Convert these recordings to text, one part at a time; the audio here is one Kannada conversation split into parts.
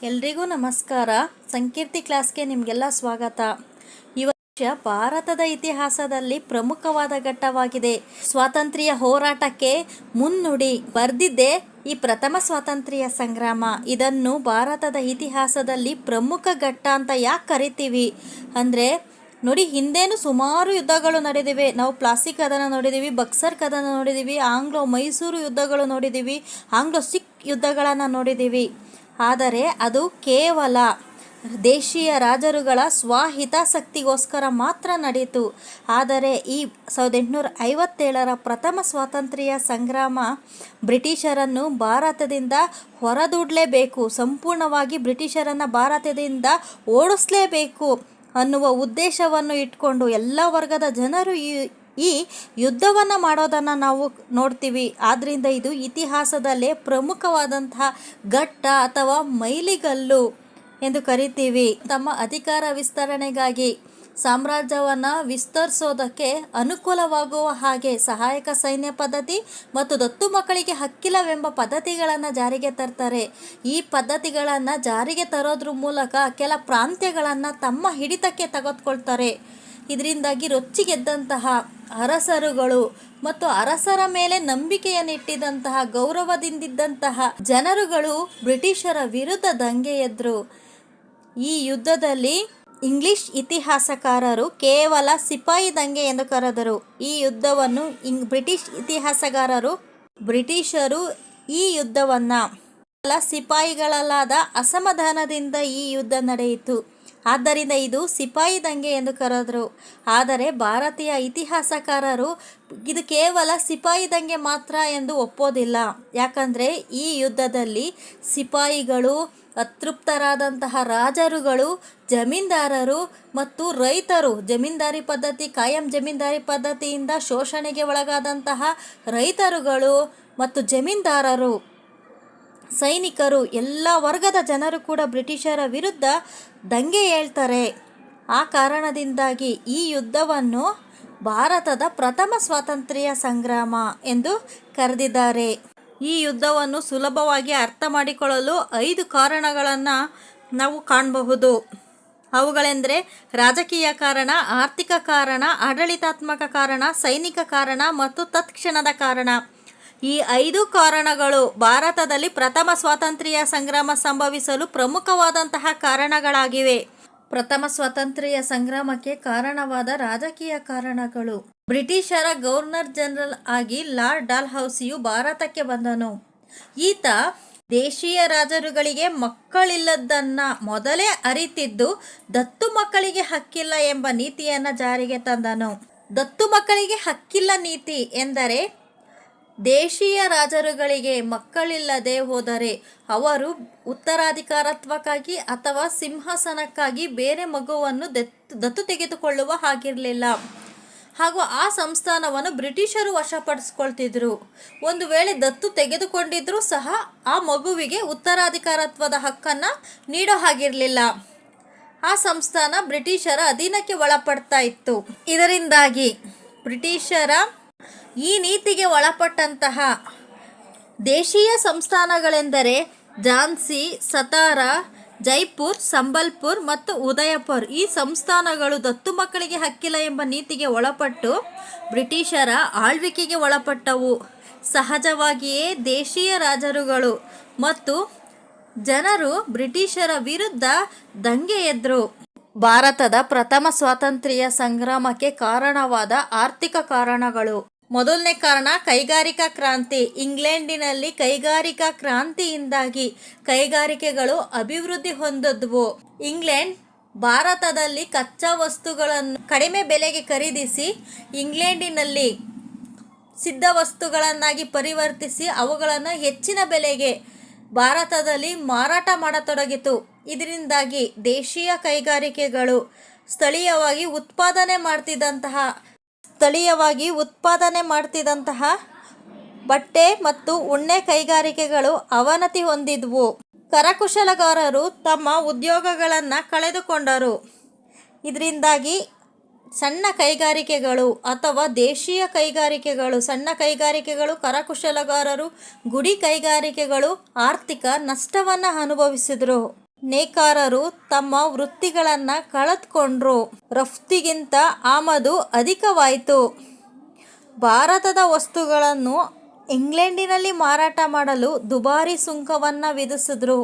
ಎಲ್ರಿಗೂ ನಮಸ್ಕಾರ. ಸಂಕೀರ್ತಿ ಕ್ಲಾಸ್ಗೆ ನಿಮಗೆಲ್ಲ ಸ್ವಾಗತ. ಈ ವರ್ಷ ಭಾರತದ ಇತಿಹಾಸದಲ್ಲಿ ಪ್ರಮುಖವಾದ ಘಟ್ಟವಾಗಿದೆ. ಸ್ವಾತಂತ್ರ್ಯ ಹೋರಾಟಕ್ಕೆ ಮುನ್ನುಡಿ ಬರೆದಿದ್ದೇ ಈ ಪ್ರಥಮ ಸ್ವಾತಂತ್ರ್ಯ ಸಂಗ್ರಾಮ. ಇದನ್ನು ಭಾರತದ ಇತಿಹಾಸದಲ್ಲಿ ಪ್ರಮುಖ ಘಟ್ಟ ಅಂತ ಯಾಕೆ ಕರಿತೀವಿ ಅಂದರೆ ನೋಡಿ, ಹಿಂದೇನು ಸುಮಾರು ಯುದ್ಧಗಳು ನಡೆದಿವೆ. ನಾವು ಪ್ಲಾಸಿ ಕದನ ನೋಡಿದ್ದೀವಿ, ಬಕ್ಸರ್ ಕದನ ನೋಡಿದ್ದೀವಿ, ಆಂಗ್ಲೋ ಮೈಸೂರು ಯುದ್ಧಗಳು ನೋಡಿದ್ದೀವಿ, ಆಂಗ್ಲೋ ಸಿಖ್ ಯುದ್ಧಗಳನ್ನು ನೋಡಿದ್ದೀವಿ. ಆದರೆ ಅದು ಕೇವಲ ದೇಶೀಯ ರಾಜರುಗಳ ಸ್ವಹಿತಾಸಕ್ತಿಗೋಸ್ಕರ ಮಾತ್ರ ನಡೆಯಿತು. ಆದರೆ ಈ 1857ರ ಪ್ರಥಮ ಸ್ವಾತಂತ್ರ್ಯ ಸಂಗ್ರಾಮ ಬ್ರಿಟಿಷರನ್ನು ಭಾರತದಿಂದ ಹೊರದೂಡಲೇಬೇಕು, ಸಂಪೂರ್ಣವಾಗಿ ಬ್ರಿಟಿಷರನ್ನು ಭಾರತದಿಂದ ಓಡಿಸಲೇಬೇಕು ಅನ್ನುವ ಉದ್ದೇಶವನ್ನು ಇಟ್ಕೊಂಡು ಎಲ್ಲ ವರ್ಗದ ಜನರು ಈ ಯುದ್ಧವನ್ನು ಮಾಡೋದನ್ನು ನಾವು ನೋಡ್ತೀವಿ. ಆದ್ದರಿಂದ ಇದು ಇತಿಹಾಸದಲ್ಲೇ ಪ್ರಮುಖವಾದಂತಹ ಘಟ್ಟ ಅಥವಾ ಮೈಲಿಗಲ್ಲು ಎಂದು ಕರಿತೀವಿ. ತಮ್ಮ ಅಧಿಕಾರ ವಿಸ್ತರಣೆಗಾಗಿ ಸಾಮ್ರಾಜ್ಯವನ್ನು ವಿಸ್ತರಿಸೋದಕ್ಕೆ ಅನುಕೂಲವಾಗುವ ಹಾಗೆ ಸಹಾಯಕ ಸೈನ್ಯ ಪದ್ಧತಿ ಮತ್ತು ದತ್ತು ಮಕ್ಕಳಿಗೆ ಹಕ್ಕಿಲ್ಲವೆಂಬ ಪದ್ಧತಿಗಳನ್ನು ಜಾರಿಗೆ ತರ್ತಾರೆ. ಈ ಪದ್ಧತಿಗಳನ್ನು ಜಾರಿಗೆ ತರೋದ್ರ ಮೂಲಕ ಕೆಲ ಪ್ರಾಂತ್ಯಗಳನ್ನು ತಮ್ಮ ಹಿಡಿತಕ್ಕೆ ತೆಗೆದುಕೊಳ್ತಾರೆ. ಇದರಿಂದಾಗಿ ರೊಚ್ಚಿಗೆದ್ದಂತಹ ಅರಸರುಗಳು ಮತ್ತು ಅರಸರ ಮೇಲೆ ನಂಬಿಕೆಯನ್ನಿಟ್ಟಿದ್ದಂತಹ ಗೌರವದಿಂದಿದ್ದಂತಹ ಜನರುಗಳು ಬ್ರಿಟಿಷರ ವಿರುದ್ಧ ದಂಗೆ ಎದ್ರು. ಈ ಯುದ್ಧದಲ್ಲಿ ಇಂಗ್ಲಿಷ್ ಇತಿಹಾಸಕಾರರು ಕೇವಲ ಸಿಪಾಯಿ ದಂಗೆ ಎಂದು ಕರೆದರು. ಈ ಯುದ್ಧವನ್ನು ಬ್ರಿಟಿಷ್ ಇತಿಹಾಸಗಾರರು ಬ್ರಿಟಿಷರು ಈ ಯುದ್ಧವನ್ನು ಸಿಪಾಯಿಗಳಲ್ಲಾದ ಅಸಮಾಧಾನದಿಂದ ಈ ಯುದ್ಧ ನಡೆಯಿತು, ಆದ್ದರಿಂದ ಇದು ಸಿಪಾಯಿ ದಂಗೆ ಎಂದು ಕರೆದರು. ಆದರೆ ಭಾರತೀಯ ಇತಿಹಾಸಕಾರರು ಇದು ಕೇವಲ ಸಿಪಾಯಿ ದಂಗೆ ಮಾತ್ರ ಎಂದು ಒಪ್ಪೋದಿಲ್ಲ. ಯಾಕಂದರೆ ಈ ಯುದ್ಧದಲ್ಲಿ ಸಿಪಾಯಿಗಳು, ಅತೃಪ್ತರಾದಂತಹ ರಾಜರುಗಳು, ಜಮೀನ್ದಾರರು ಮತ್ತು ರೈತರು, ಜಮೀನ್ದಾರಿ ಪದ್ಧತಿ ಕಾಯಂ ಜಮೀನ್ದಾರಿ ಪದ್ಧತಿಯಿಂದ ಶೋಷಣೆಗೆ ಒಳಗಾದಂತಹ ರೈತರುಗಳು ಮತ್ತು ಜಮೀನ್ದಾರರು, ಸೈನಿಕರು, ಎಲ್ಲ ವರ್ಗದ ಜನರು ಕೂಡ ಬ್ರಿಟಿಷರ ವಿರುದ್ಧ ದಂಗೆ ಏಳ್ತಾರೆ. ಆ ಕಾರಣದಿಂದಾಗಿ ಈ ಯುದ್ಧವನ್ನು ಭಾರತದ ಪ್ರಥಮ ಸ್ವಾತಂತ್ರ್ಯ ಸಂಗ್ರಾಮ ಎಂದು ಕರೆದಿದ್ದಾರೆ. ಈ ಯುದ್ಧವನ್ನು ಸುಲಭವಾಗಿ ಅರ್ಥ ಮಾಡಿಕೊಳ್ಳಲು 5 ಕಾರಣಗಳನ್ನು ನಾವು ಕಾಣಬಹುದು. ಅವುಗಳೆಂದರೆ ರಾಜಕೀಯ ಕಾರಣ, ಆರ್ಥಿಕ ಕಾರಣ, ಆಡಳಿತಾತ್ಮಕ ಕಾರಣ, ಸೈನಿಕ ಕಾರಣ ಮತ್ತು ತತ್ಕ್ಷಣದ ಕಾರಣ. ಈ 5 ಕಾರಣಗಳು ಭಾರತದಲ್ಲಿ ಪ್ರಥಮ ಸ್ವಾತಂತ್ರ್ಯ ಸಂಗ್ರಾಮ ಸಂಭವಿಸಲು ಪ್ರಮುಖವಾದಂತಹ ಕಾರಣಗಳಾಗಿವೆ. ಪ್ರಥಮ ಸ್ವಾತಂತ್ರ್ಯ ಸಂಗ್ರಾಮಕ್ಕೆ ಕಾರಣವಾದ ರಾಜಕೀಯ ಕಾರಣಗಳು. ಬ್ರಿಟಿಷರ ಗವರ್ನರ್ ಜನರಲ್ ಆಗಿ ಲಾರ್ಡ್ ಡಲ್ಹೌಸಿಯು ಭಾರತಕ್ಕೆ ಬಂದನು. ಈತ ದೇಶೀಯ ರಾಜರುಗಳಿಗೆ ಮಕ್ಕಳಿಲ್ಲದನ್ನು ಮೊದಲೇ ಅರಿತಿದ್ದು ದತ್ತು ಮಕ್ಕಳಿಗೆ ಹಕ್ಕಿಲ್ಲ ಎಂಬ ನೀತಿಯನ್ನು ಜಾರಿಗೆ ತಂದನು. ದತ್ತು ಮಕ್ಕಳಿಗೆ ಹಕ್ಕಿಲ್ಲ ನೀತಿ ಎಂದರೆ ದೇಶೀಯ ರಾಜರುಗಳಿಗೆ ಮಕ್ಕಳಿಲ್ಲದೆ ಹೋದರೆ ಅವರು ಉತ್ತರಾಧಿಕಾರತ್ವಕ್ಕಾಗಿ ಅಥವಾ ಸಿಂಹಾಸನಕ್ಕಾಗಿ ಬೇರೆ ಮಗುವನ್ನು ದತ್ತು ತೆಗೆದುಕೊಳ್ಳುವ ಹಾಗಿರಲಿಲ್ಲ. ಹಾಗೂ ಆ ಸಂಸ್ಥಾನವನ್ನು ಬ್ರಿಟಿಷರು ವಶಪಡಿಸ್ಕೊಳ್ತಿದ್ರು. ಒಂದು ವೇಳೆ ದತ್ತು ತೆಗೆದುಕೊಂಡಿದ್ರೂ ಸಹ ಆ ಮಗುವಿಗೆ ಉತ್ತರಾಧಿಕಾರತ್ವದ ಹಕ್ಕನ್ನು ನೀಡೋ ಹಾಗಿರಲಿಲ್ಲ. ಆ ಸಂಸ್ಥಾನ ಬ್ರಿಟಿಷರ ಅಧೀನಕ್ಕೆ ಒಳಪಡ್ತಾ ಇತ್ತು. ಇದರಿಂದಾಗಿ ಬ್ರಿಟಿಷರ ಈ ನೀತಿಗೆ ಒಳಪಟ್ಟಂತಹ ದೇಶೀಯ ಸಂಸ್ಥಾನಗಳೆಂದರೆ ಝಾನ್ಸಿ, ಸತಾರಾ, ಜೈಪುರ್, ಸಂಬಲ್ಪುರ್ ಮತ್ತು ಉದಯಪುರ್. ಈ ಸಂಸ್ಥಾನಗಳು ದತ್ತು ಮಕ್ಕಳಿಗೆ ಹಕ್ಕಿಲ್ಲ ಎಂಬ ನೀತಿಗೆ ಒಳಪಟ್ಟು ಬ್ರಿಟಿಷರ ಆಳ್ವಿಕೆಗೆ ಒಳಪಟ್ಟವು. ಸಹಜವಾಗಿಯೇ ದೇಶೀಯ ರಾಜರುಗಳು ಮತ್ತು ಜನರು ಬ್ರಿಟಿಷರ ವಿರುದ್ಧ ದಂಗೆ ಎದ್ರು. ಭಾರತದ ಪ್ರಥಮ ಸ್ವಾತಂತ್ರ್ಯ ಸಂಗ್ರಾಮಕ್ಕೆ ಕಾರಣವಾದ ಆರ್ಥಿಕ ಕಾರಣಗಳು. ಮೊದಲನೇ ಕಾರಣ ಕೈಗಾರಿಕಾ ಕ್ರಾಂತಿ. ಇಂಗ್ಲೆಂಡಿನಲ್ಲಿ ಕೈಗಾರಿಕಾ ಕ್ರಾಂತಿಯಿಂದಾಗಿ ಕೈಗಾರಿಕೆಗಳು ಅಭಿವೃದ್ಧಿ ಹೊಂದಿದ್ವು. ಇಂಗ್ಲೆಂಡ್ ಭಾರತದಲ್ಲಿ ಕಚ್ಚಾ ವಸ್ತುಗಳನ್ನು ಕಡಿಮೆ ಬೆಲೆಗೆ ಖರೀದಿಸಿ ಇಂಗ್ಲೆಂಡಿನಲ್ಲಿ ಸಿದ್ಧ ವಸ್ತುಗಳನ್ನಾಗಿ ಪರಿವರ್ತಿಸಿ ಅವುಗಳನ್ನು ಹೆಚ್ಚಿನ ಬೆಲೆಗೆ ಭಾರತದಲ್ಲಿ ಮಾರಾಟ ಮಾಡತೊಡಗಿತು. ಇದರಿಂದಾಗಿ ದೇಶೀಯ ಕೈಗಾರಿಕೆಗಳು ಸ್ಥಳೀಯವಾಗಿ ಉತ್ಪಾದನೆ ಮಾಡ್ತಿದ್ದಂತಹ ಬಟ್ಟೆ ಮತ್ತು ಉಣ್ಣೆ ಕೈಗಾರಿಕೆಗಳು ಅವನತಿ ಹೊಂದಿದ್ವು. ಕರಕುಶಲಗಾರರು ತಮ್ಮ ಉದ್ಯೋಗಗಳನ್ನು ಕಳೆದುಕೊಂಡರು. ಇದರಿಂದಾಗಿ ಸಣ್ಣ ಕೈಗಾರಿಕೆಗಳು ಅಥವಾ ದೇಶೀಯ ಕೈಗಾರಿಕೆಗಳು, ಸಣ್ಣ ಕೈಗಾರಿಕೆಗಳು, ಕರಕುಶಲಗಾರರು, ಗುಡಿ ಕೈಗಾರಿಕೆಗಳು ಆರ್ಥಿಕ ನಷ್ಟವನ್ನು ಅನುಭವಿಸಿದರು. ನೇಕಾರರು ತಮ್ಮ ವೃತ್ತಿಗಳನ್ನು ಕಳೆದುಕೊಂಡ್ರು. ರಫ್ತಿಗಿಂತ ಆಮದು ಅಧಿಕವಾಯಿತು. ಭಾರತದ ವಸ್ತುಗಳನ್ನು ಇಂಗ್ಲೆಂಡಿನಲ್ಲಿ ಮಾರಾಟ ಮಾಡಲು ದುಬಾರಿ ಸುಂಕವನ್ನು ವಿಧಿಸಿದ್ರು.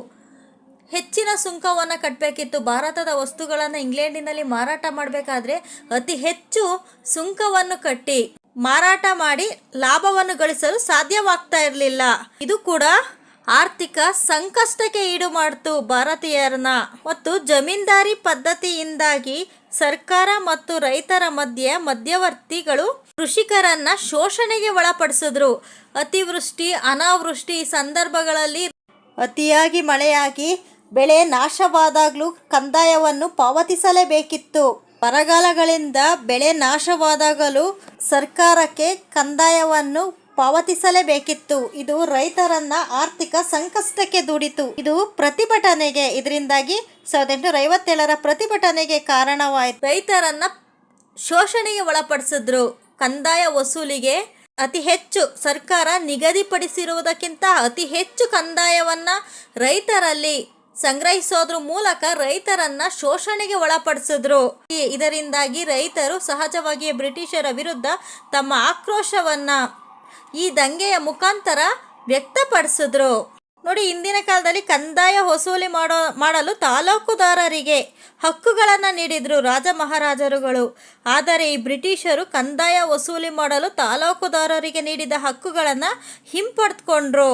ಹೆಚ್ಚಿನ ಸುಂಕವನ್ನು ಕಟ್ಟಬೇಕಿತ್ತು. ಭಾರತದ ವಸ್ತುಗಳನ್ನು ಇಂಗ್ಲೆಂಡಿನಲ್ಲಿ ಮಾರಾಟ ಮಾಡಬೇಕಾದ್ರೆ ಅತಿ ಹೆಚ್ಚು ಸುಂಕವನ್ನು ಕಟ್ಟಿ ಮಾರಾಟ ಮಾಡಿ ಲಾಭವನ್ನು ಗಳಿಸಲು ಸಾಧ್ಯವಾಗ್ತಾ ಇರಲಿಲ್ಲ. ಇದು ಕೂಡ ಆರ್ಥಿಕ ಸಂಕಷ್ಟಕ್ಕೆ ಈಡು ಮಾಡಿತು ಭಾರತೀಯರನ್ನ. ಮತ್ತು ಜಮೀನ್ದಾರಿ ಪದ್ಧತಿಯಿಂದಾಗಿ ಸರ್ಕಾರ ಮತ್ತು ರೈತರ ಮಧ್ಯವರ್ತಿಗಳು ಕೃಷಿಕರನ್ನ ಶೋಷಣೆಗೆ ಒಳಪಡಿಸಿದ್ರು. ಅತಿವೃಷ್ಟಿ, ಅನಾವೃಷ್ಟಿ ಸಂದರ್ಭಗಳಲ್ಲಿ ಅತಿಯಾಗಿ ಮಳೆಯಾಗಿ ಬೆಳೆ ನಾಶವಾದಾಗಲೂ ಕಂದಾಯವನ್ನು ಪಾವತಿಸಲೇಬೇಕಿತ್ತು. ಬರಗಾಲಗಳಿಂದ ಬೆಳೆ ನಾಶವಾದಾಗಲೂ ಸರ್ಕಾರಕ್ಕೆ ಕಂದಾಯವನ್ನು ಪಾವತಿಸಲೇಬೇಕಿತ್ತು. ಇದು ರೈತರನ್ನ ಆರ್ಥಿಕ ಸಂಕಷ್ಟಕ್ಕೆ ದೂಡಿತು. ಇದು ಪ್ರತಿಭಟನೆಗೆ, ಇದರಿಂದಾಗಿ 1857ರ ಪ್ರತಿಭಟನೆಗೆ ಕಾರಣವಾಯಿತು. ರೈತರನ್ನ ಶೋಷಣೆಗೆ ಒಳಪಡಿಸಿದ್ರು. ಕಂದಾಯ ವಸೂಲಿಗೆ ಅತಿ ಹೆಚ್ಚು ಸರ್ಕಾರ ನಿಗದಿಪಡಿಸಿರುವುದಕ್ಕಿಂತ ಅತಿ ಹೆಚ್ಚು ಕಂದಾಯವನ್ನ ರೈತರಲ್ಲಿ ಸಂಗ್ರಹಿಸೋದ್ರ ಮೂಲಕ ರೈತರನ್ನ ಶೋಷಣೆಗೆ ಒಳಪಡಿಸಿದ್ರು. ಇದರಿಂದಾಗಿ ರೈತರು ಸಹಜವಾಗಿಯೇ ಬ್ರಿಟಿಷರ ವಿರುದ್ಧ ತಮ್ಮ ಆಕ್ರೋಶವನ್ನ ಈ ದಂಗೆಯ ಮುಖಾಂತರ ವ್ಯಕ್ತಪಡಿಸಿದ್ರು. ನೋಡಿ, ಇಂದಿನ ಕಾಲದಲ್ಲಿ ಕಂದಾಯ ವಸೂಲಿ ಮಾಡಲು ತಾಲೂಕುದಾರರಿಗೆ ಹಕ್ಕುಗಳನ್ನು ನೀಡಿದ್ರು ರಾಜ ಮಹಾರಾಜರುಗಳು. ಆದರೆ ಈ ಬ್ರಿಟಿಷರು ಕಂದಾಯ ವಸೂಲಿ ಮಾಡಲು ತಾಲೂಕುದಾರರಿಗೆ ನೀಡಿದ ಹಕ್ಕುಗಳನ್ನು ಹಿಂಪಡೆದುಕೊಂಡ್ರು.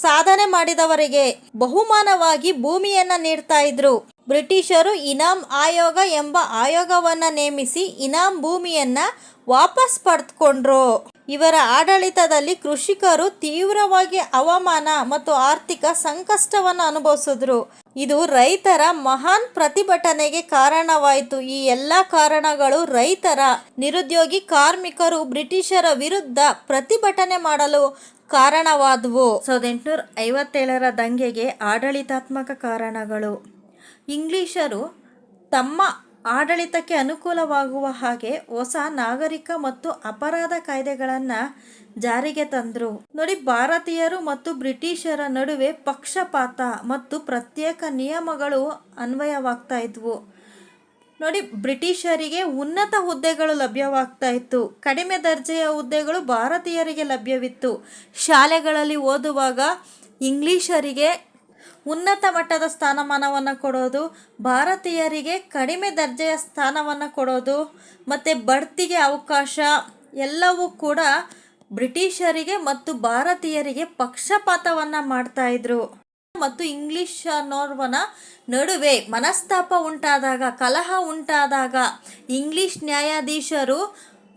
ಸಾಧನೆ ಮಾಡಿದವರಿಗೆ ಬಹುಮಾನವಾಗಿ ಭೂಮಿಯನ್ನು ನೀಡ್ತಾ ಇದ್ರು. ಬ್ರಿಟಿಷರು ಇನಾಮ್ ಆಯೋಗ ಎಂಬ ಆಯೋಗವನ್ನು ನೇಮಿಸಿ ಇನಾಮ್ ಭೂಮಿಯನ್ನ ವಾಪಸ್ ಪಡೆದುಕೊಂಡ್ರು. ಇವರ ಆಡಳಿತದಲ್ಲಿ ಕೃಷಿಕರು ತೀವ್ರವಾಗಿ ಅವಮಾನ ಮತ್ತು ಆರ್ಥಿಕ ಸಂಕಷ್ಟವನ್ನು ಅನುಭವಿಸಿದ್ರು. ಇದು ರೈತರ ಮಹಾನ್ ಪ್ರತಿಭಟನೆಗೆ ಕಾರಣವಾಯಿತು. ಈ ಎಲ್ಲ ಕಾರಣಗಳು ರೈತರ, ನಿರುದ್ಯೋಗಿ ಕಾರ್ಮಿಕರು ಬ್ರಿಟಿಷರ ವಿರುದ್ಧ ಪ್ರತಿಭಟನೆ ಮಾಡಲು ಕಾರಣವಾದವು. 1857ರ ದಂಗೆಗೆ ಆಡಳಿತಾತ್ಮಕ ಕಾರಣಗಳು. ಇಂಗ್ಲಿಷರು ತಮ್ಮ ಆಡಳಿತಕ್ಕೆ ಅನುಕೂಲವಾಗುವ ಹಾಗೆ ಹೊಸ ನಾಗರಿಕ ಮತ್ತು ಅಪರಾಧ ಕಾಯ್ದೆಗಳನ್ನು ಜಾರಿಗೆ ತಂದರು. ನೋಡಿ, ಭಾರತೀಯರು ಮತ್ತು ಬ್ರಿಟಿಷರ ನಡುವೆ ಪಕ್ಷಪಾತ ಮತ್ತು ಪ್ರತ್ಯೇಕ ನಿಯಮಗಳು ಅನ್ವಯವಾಗ್ತಾ ಇದ್ವು. ನೋಡಿ, ಬ್ರಿಟಿಷರಿಗೆ ಉನ್ನತ ಹುದ್ದೆಗಳು ಲಭ್ಯವಾಗ್ತಾ ಇತ್ತು. ಕಡಿಮೆ ದರ್ಜೆಯ ಹುದ್ದೆಗಳು ಭಾರತೀಯರಿಗೆ ಲಭ್ಯವಿತ್ತು. ಶಾಲೆಗಳಲ್ಲಿ ಓದುವಾಗ ಇಂಗ್ಲಿಷರಿಗೆ ಉನ್ನತ ಮಟ್ಟದ ಸ್ಥಾನಮಾನವನ್ನು ಕೊಡೋದು, ಭಾರತೀಯರಿಗೆ ಕಡಿಮೆ ದರ್ಜೆಯ ಸ್ಥಾನವನ್ನು ಕೊಡೋದು ಮತ್ತು ಬಡ್ತಿಗೆ ಅವಕಾಶ ಎಲ್ಲವೂ ಕೂಡ ಬ್ರಿಟಿಷರಿಗೆ ಮತ್ತು ಭಾರತೀಯರಿಗೆ ಪಕ್ಷಪಾತವನ್ನು ಮಾಡ್ತಾಯಿದ್ರು. ಮತ್ತು ಇಂಗ್ಲಿಷ್ ಅನ್ನೋರ್ವನ ನಡುವೆ ಮನಸ್ತಾಪ ಉಂಟಾದಾಗ, ಕಲಹ ಉಂಟಾದಾಗ ಇಂಗ್ಲಿಷ್ ನ್ಯಾಯಾಧೀಶರು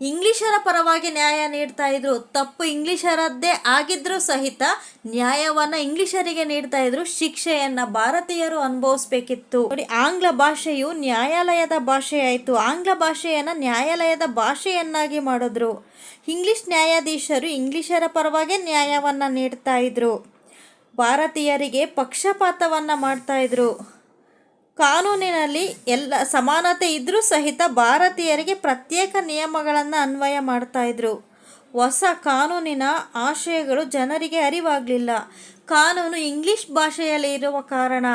ಇಂಗ್ಲಿಷರ ಪರವಾಗಿ ನ್ಯಾಯ ನೀಡ್ತಾ ಇದ್ರು. ತಪ್ಪು ಇಂಗ್ಲಿಷರದ್ದೇ ಆಗಿದ್ರೂ ಸಹಿತ ನ್ಯಾಯವನ್ನು ಇಂಗ್ಲಿಷರಿಗೆ ನೀಡ್ತಾ ಇದ್ರು. ಶಿಕ್ಷೆಯನ್ನು ಭಾರತೀಯರು ಅನುಭವಿಸ್ಬೇಕಿತ್ತು. ನೋಡಿ, ಆಂಗ್ಲ ಭಾಷೆಯು ನ್ಯಾಯಾಲಯದ ಭಾಷೆಯಾಯಿತು. ಆಂಗ್ಲ ಭಾಷೆಯನ್ನು ನ್ಯಾಯಾಲಯದ ಭಾಷೆಯನ್ನಾಗಿ ಮಾಡಿದ್ರು. ಇಂಗ್ಲಿಷ್ ನ್ಯಾಯಾಧೀಶರು ಇಂಗ್ಲಿಷರ ಪರವಾಗಿ ನ್ಯಾಯವನ್ನು ನೀಡ್ತಾ ಇದ್ರು. ಭಾರತೀಯರಿಗೆ ಪಕ್ಷಪಾತವನ್ನು ಮಾಡ್ತಾಯಿದ್ರು. ಕಾನೂನಿನಲ್ಲಿ ಎಲ್ಲ ಸಮಾನತೆ ಇದ್ದರೂ ಸಹಿತ ಭಾರತೀಯರಿಗೆ ಪ್ರತ್ಯೇಕ ನಿಯಮಗಳನ್ನು ಅನ್ವಯ ಮಾಡ್ತಾಯಿದ್ರು. ಹೊಸ ಕಾನೂನಿನ ಆಶಯಗಳು ಜನರಿಗೆ ಅರಿವಾಗಲಿಲ್ಲ. ಕಾನೂನು ಇಂಗ್ಲಿಷ್ ಭಾಷೆಯಲ್ಲಿ ಇರುವ ಕಾರಣ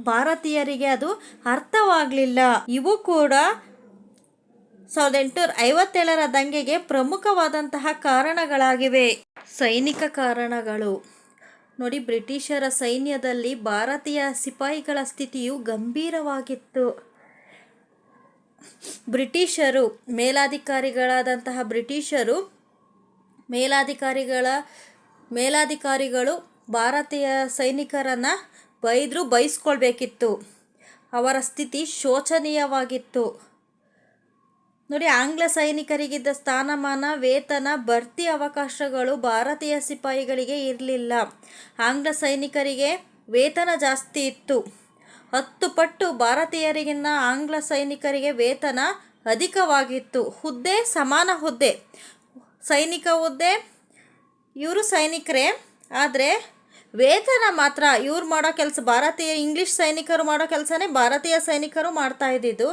ಭಾರತೀಯರಿಗೆ ಅದು ಅರ್ಥವಾಗಲಿಲ್ಲ. ಇವು ಕೂಡ 1857ರ ದಂಗೆಗೆ ಪ್ರಮುಖವಾದಂತಹ ಕಾರಣಗಳಾಗಿವೆ. ಸೈನಿಕ ಕಾರಣಗಳು. ನೋಡಿ, ಬ್ರಿಟಿಷರ ಸೈನ್ಯದಲ್ಲಿ ಭಾರತೀಯ ಸಿಪಾಯಿಗಳ ಸ್ಥಿತಿಯು ಗಂಭೀರವಾಗಿತ್ತು. ಬ್ರಿಟಿಷರು ಮೇಲಾಧಿಕಾರಿಗಳಾದಂತಹ ಮೇಲಾಧಿಕಾರಿಗಳು ಭಾರತೀಯ ಸೈನಿಕರನ್ನು ಬೈಸ್ಕೊಳ್ಬೇಕಿತ್ತು. ಅವರ ಸ್ಥಿತಿ ಶೋಚನೀಯವಾಗಿತ್ತು. ನೋಡಿ, ಆಂಗ್ಲ ಸೈನಿಕರಿಗಿದ್ದ ಸ್ಥಾನಮಾನ, ವೇತನ, ಬಡ್ತಿ ಅವಕಾಶಗಳು ಭಾರತೀಯ ಸಿಪಾಯಿಗಳಿಗೆ ಇರಲಿಲ್ಲ. ಆಂಗ್ಲ ಸೈನಿಕರಿಗೆ ವೇತನ ಜಾಸ್ತಿ ಇತ್ತು. 10 ಪಟ್ಟು ಭಾರತೀಯರಿಗಿನ್ನ ಆಂಗ್ಲ ಸೈನಿಕರಿಗೆ ವೇತನ ಅಧಿಕವಾಗಿತ್ತು. ಹುದ್ದೆ ಸಮಾನ ಹುದ್ದೆ, ಸೈನಿಕ ಹುದ್ದೆ, ಇವರು ಸೈನಿಕರೇ. ಆದರೆ ವೇತನ ಮಾತ್ರ ಇವ್ರು ಮಾಡೋ ಕೆಲಸ, ಇಂಗ್ಲಿಷ್ ಸೈನಿಕರು ಮಾಡೋ ಕೆಲಸನೇ ಭಾರತೀಯ ಸೈನಿಕರು ಮಾಡ್ತಾ ಇದ್ದಿದ್ದು.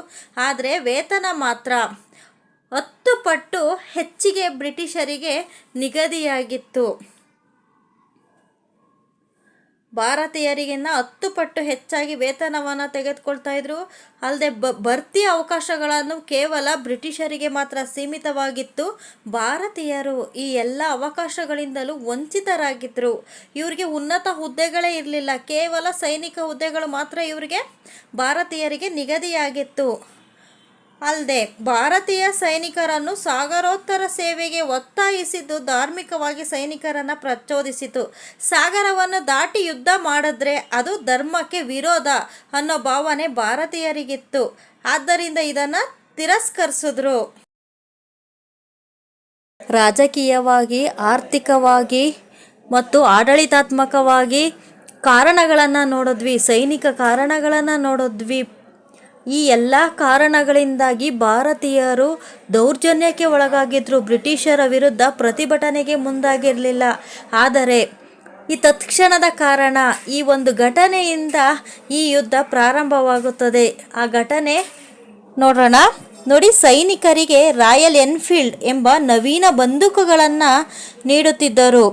ಆದರೆ ವೇತನ ಮಾತ್ರ 10 ಪಟ್ಟು ಹೆಚ್ಚಿಗೆ ಬ್ರಿಟಿಷರಿಗೆ ನಿಗದಿಯಾಗಿತ್ತು. ಭಾರತೀಯರಿಗಿನ್ನ 10 ಪಟ್ಟು ಹೆಚ್ಚಾಗಿ ವೇತನವನ್ನು ತೆಗೆದುಕೊಳ್ತಾ ಇದ್ರು. ಅಲ್ಲದೆ ಭರ್ತಿ ಅವಕಾಶಗಳನ್ನು ಕೇವಲ ಬ್ರಿಟಿಷರಿಗೆ ಮಾತ್ರ ಸೀಮಿತವಾಗಿತ್ತು. ಭಾರತೀಯರು ಈ ಎಲ್ಲ ಅವಕಾಶಗಳಿಂದಲೂ ವಂಚಿತರಾಗಿದ್ದರು. ಇವರಿಗೆ ಉನ್ನತ ಹುದ್ದೆಗಳೇ ಇರಲಿಲ್ಲ. ಕೇವಲ ಸೈನಿಕ ಹುದ್ದೆಗಳು ಮಾತ್ರ ಇವರಿಗೆ ಭಾರತೀಯರಿಗೆ ನಿಗದಿಯಾಗಿತ್ತು. ಅಲ್ಲದೆ ಭಾರತೀಯ ಸೈನಿಕರನ್ನು ಸಾಗರೋತ್ತರ ಸೇವೆಗೆ ಒತ್ತಾಯಿಸಿದ್ದು ಧಾರ್ಮಿಕವಾಗಿ ಸೈನಿಕರನ್ನು ಪ್ರಚೋದಿಸಿತು. ಸಾಗರವನ್ನು ದಾಟಿ ಯುದ್ಧ ಮಾಡಿದ್ರೆ ಅದು ಧರ್ಮಕ್ಕೆ ವಿರೋಧ ಅನ್ನೋ ಭಾವನೆ ಭಾರತೀಯರಿಗಿತ್ತು. ಆದ್ದರಿಂದ ಇದನ್ನು ತಿರಸ್ಕರಿಸಿದ್ರು. ರಾಜಕೀಯವಾಗಿ, ಆರ್ಥಿಕವಾಗಿ ಮತ್ತು ಆಡಳಿತಾತ್ಮಕವಾಗಿ ಕಾರಣಗಳನ್ನು ನೋಡಿದ್ವಿ, ಸೈನಿಕ ಕಾರಣಗಳನ್ನು ನೋಡಿದ್ವಿ. ಈ ಎಲ್ಲ ಕಾರಣಗಳಿಂದಾಗಿ ಭಾರತೀಯರು ದೌರ್ಜನ್ಯಕ್ಕೆ ಒಳಗಾಗಿದ್ದರು. ಬ್ರಿಟಿಷರ ವಿರುದ್ಧ ಪ್ರತಿಭಟನೆಗೆ ಮುಂದಾಗಿರಲಿಲ್ಲ. ಆದರೆ ಈ ತತ್ಕ್ಷಣದ ಕಾರಣ, ಈ ಒಂದು ಘಟನೆಯಿಂದ ಈ ಯುದ್ಧ ಪ್ರಾರಂಭವಾಗುತ್ತದೆ. ಆ ಘಟನೆ ನೋಡೋಣ. ನೋಡಿ, ಸೈನಿಕರಿಗೆ ರಾಯಲ್ ಎನ್ಫೀಲ್ಡ್ ಎಂಬ ನವೀನ ಬಂದೂಕುಗಳನ್ನು ನೀಡುತ್ತಿದ್ದರು.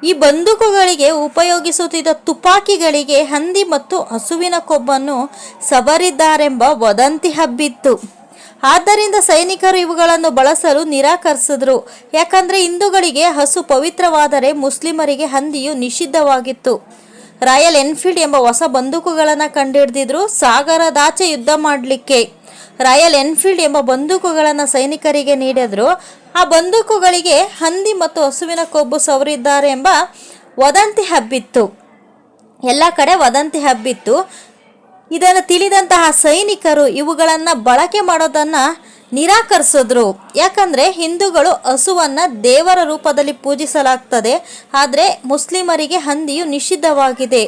ಈ ಬಂದೂಕುಗಳಿಗೆ ಉಪಯೋಗಿಸುತ್ತಿದ್ದ ತುಪಾಕಿಗಳಿಗೆ ಹಂದಿ ಮತ್ತು ಹಸುವಿನ ಕೊಬ್ಬನ್ನು ಸವರಿದ್ದಾರೆಂಬ ವದಂತಿ ಹಬ್ಬಿತ್ತು. ಆದ್ದರಿಂದ ಸೈನಿಕರು ಇವುಗಳನ್ನು ಬಳಸಲು ನಿರಾಕರಿಸಿದ್ರು. ಯಾಕಂದರೆ ಹಿಂದೂಗಳಿಗೆ ಹಸು ಪವಿತ್ರವಾದರೆ ಮುಸ್ಲಿಮರಿಗೆ ಹಂದಿಯು ನಿಷಿದ್ಧವಾಗಿತ್ತು. ರಾಯಲ್ ಎನ್ಫೀಲ್ಡ್ ಎಂಬ ಹೊಸ ಬಂದೂಕುಗಳನ್ನು ಕಂಡುಹಿಡಿದಿದ್ರು. ಸಾಗರದಾಚೆ ಯುದ್ಧ ಮಾಡಲಿಕ್ಕೆ ರಾಯಲ್ ಎನ್ಫೀಲ್ಡ್ ಎಂಬ ಬಂದೂಕುಗಳನ್ನು ಸೈನಿಕರಿಗೆ ನೀಡಿದ್ರು. ಆ ಬಂದೂಕುಗಳಿಗೆ ಹಂದಿ ಮತ್ತು ಹಸುವಿನ ಕೊಬ್ಬು ಸವರಿದ್ದಾರೆ ಎಂಬ ವದಂತಿ ಹಬ್ಬಿತ್ತು. ಎಲ್ಲ ಕಡೆ ವದಂತಿ ಹಬ್ಬಿತ್ತು. ಇದನ್ನು ತಿಳಿದಂತಹ ಸೈನಿಕರು ಇವುಗಳನ್ನು ಬಳಕೆ ಮಾಡೋದನ್ನು ನಿರಾಕರಿಸಿದ್ರು. ಯಾಕಂದರೆ ಹಿಂದೂಗಳು ಹಸುವನ್ನು ದೇವರ ರೂಪದಲ್ಲಿ ಪೂಜಿಸಲಾಗ್ತದೆ, ಆದರೆ ಮುಸ್ಲಿಮರಿಗೆ ಹಂದಿಯು ನಿಷಿದ್ಧವಾಗಿದೆ.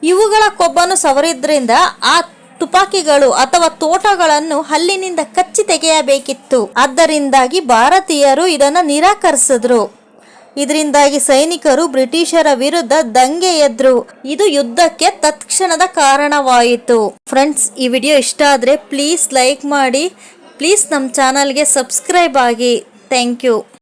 ಇವುಗಳ ಕೊಬ್ಬನ್ನು ಸವರಿದ್ರಿಂದ ಆ ತುಪಾಕಿಗಳು ಅಥವಾ ತೋಟಗಳನ್ನು ಹಲ್ಲಿನಿಂದ ಕಚ್ಚಿ ತೆಗೆಯಬೇಕಿತ್ತು. ಆದ್ದರಿಂದಾಗಿ ಭಾರತೀಯರು ಇದನ್ನು ನಿರಾಕರಿಸಿದ್ರು. ಇದರಿಂದಾಗಿ ಸೈನಿಕರು ಬ್ರಿಟಿಷರ ವಿರುದ್ಧ ದಂಗೆ ಎದ್ರು. ಇದು ಯುದ್ಧಕ್ಕೆ ತತ್ಕ್ಷಣದ ಕಾರಣವಾಯಿತು. ಫ್ರೆಂಡ್ಸ್, ಈ ವಿಡಿಯೋ ಇಷ್ಟ ಆದರೆ ಪ್ಲೀಸ್ ಲೈಕ್ ಮಾಡಿ, ಪ್ಲೀಸ್ ನಮ್ಮ ಚಾನಲ್ಗೆ ಸಬ್ಸ್ಕ್ರೈಬ್ ಆಗಿ. Thank you.